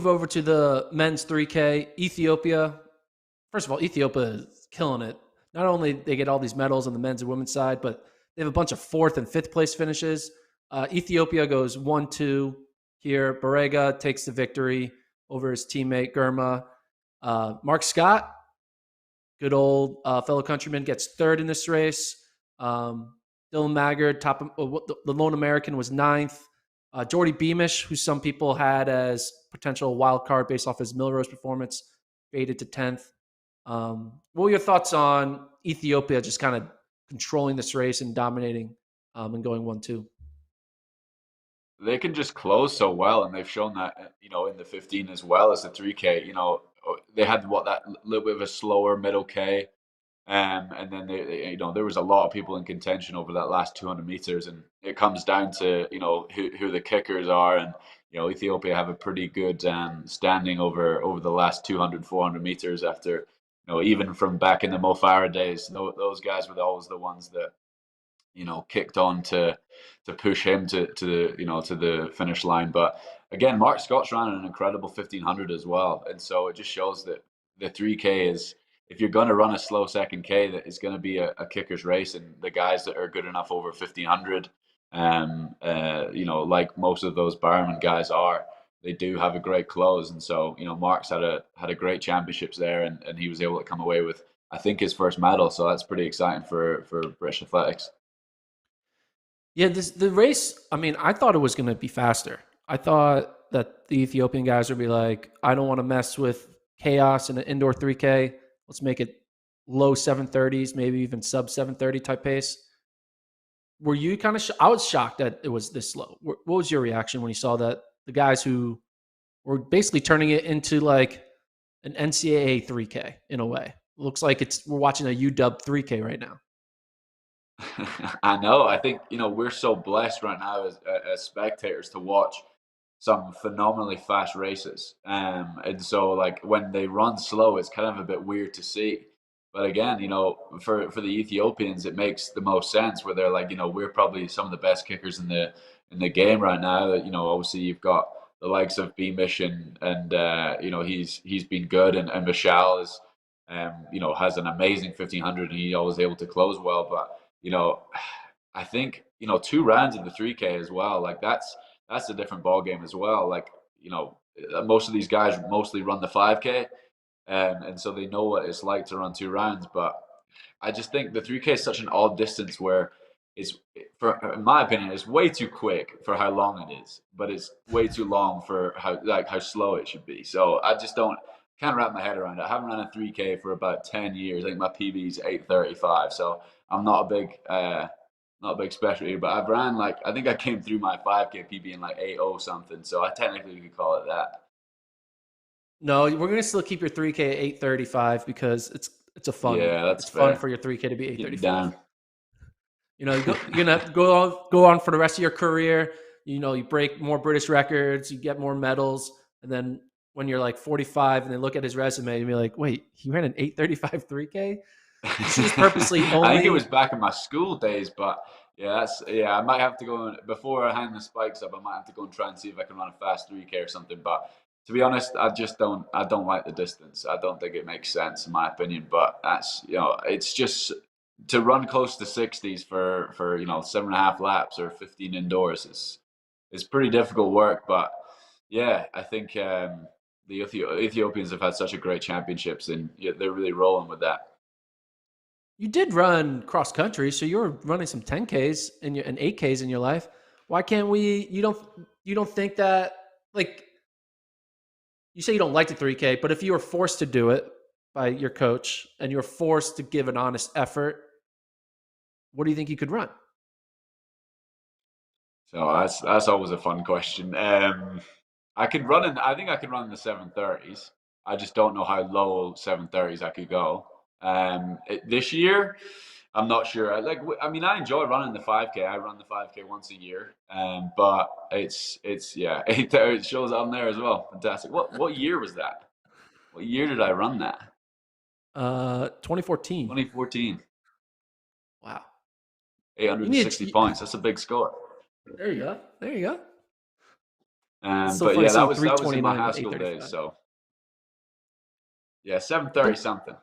over to the men's 3K. Ethiopia. First of all, Ethiopia is killing it. Not only they get all these medals on the men's and women's side, but they have a bunch of fourth and fifth place finishes. Ethiopia goes 1-2 here. Barega takes the victory over his teammate Germa. Mark Scott, good old fellow countryman, gets third in this race. Dylan Maggard, the lone American, was ninth. Jordy Beamish, who some people had as potential wild card based off his Millrose performance, faded to 10th. What were your thoughts on Ethiopia just kind of controlling this race and dominating and going 1-2? They can just close so well, and they've shown that in the 15 as well as the 3K. They had that little bit of a slower middle K, and then there was a lot of people in contention over that last 200 meters, and it comes down to who the kickers are, and Ethiopia have a pretty good standing over the last 200, 400 meters after even from back in the Mo Farah days. Those guys were always the ones that kicked on to push him to the finish line. But again, Mark Scott's ran an incredible 1500 as well, and so it just shows that the 3K is, if you're going to run a slow second K, that is going to be a kicker's race, and the guys that are good enough over 1500, like most of those Barman guys are, they do have a great close, and so Mark's had a great championships there, and he was able to come away with, I think, his first medal, so that's pretty exciting for British athletics. Yeah, the race, I mean, I thought it was going to be faster. I thought that the Ethiopian guys would be like, I don't want to mess with chaos in an indoor 3K. Let's make it low 730s, maybe even sub 730 type pace. Were you kind of I was shocked that it was this slow. What was your reaction when you saw that the guys who were basically turning it into like an NCAA 3K in a way? Looks like we're watching a UW 3K right now. I know. I think we're so blessed right now as spectators to watch some phenomenally fast races, and so like when they run slow, it's kind of a bit weird to see. But again, for the Ethiopians, it makes the most sense where they're like, we're probably some of the best kickers in the game right now. Obviously you've got the likes of Beamish and he's been good, and Michelle is has an amazing 1500, and he always able to close well, but you know, I think 2 rounds in the 3K as well. Like that's a different ball game as well. Like most of these guys mostly run the 5K, and so they know what it's like to run 2 rounds. But I just think the 3K is such an odd distance where it's, in my opinion, it's way too quick for how long it is, but it's way too long for how slow it should be. So I just can't wrap my head around it. I haven't run a 3K for about 10 years. I think my PB is 8:35. So I'm not a big specialty, but I've ran I think I came through my 5K PB in like 8:0 something. So I technically could call it that. No, we're gonna still keep your 3K at 8:35 because it's a fun. Yeah, that's It's fun fair. for your 3K to be Getting 8:35. down. You're gonna go on for the rest of your career. You break more British records, you get more medals, and then when you're like 45 and they look at his resume and be like, wait, he ran an 8:35 3K? You should just purposely I think it only. was back in my school days, but yeah. I might have to go before I hang the spikes up. I might have to go and try and see if I can run a fast 3K or something. But to be honest, I just don't. I don't like the distance. I don't think it makes sense in my opinion. But that's it's just to run close to 60s for 7.5 laps or 15 indoors is pretty difficult work. But yeah, I think the Ethiopians have had such a great championships, and yeah, they're really rolling with that. You did run cross country, so you were running some 10Ks and 8Ks in your life. Why can't we? You don't think that, like, you say you don't like the 3K, but if you were forced to do it by your coach and you're forced to give an honest effort, what do you think you could run? So that's always a fun question. I could run in. I think I could run in the 730s. I just don't know how low 730s I could go. This year, I'm not sure. I mean, I enjoy running the 5K. I run the 5K once a year. But it's yeah, it shows on there as well. Fantastic. What year was that? What year did I run that? 2014. 2014. Wow. You need 860 to, points. That's a big score. there you go. There you go. It's so But funny yeah, seeing that was in my 329 high and school days. 835. So yeah, 7:30 something.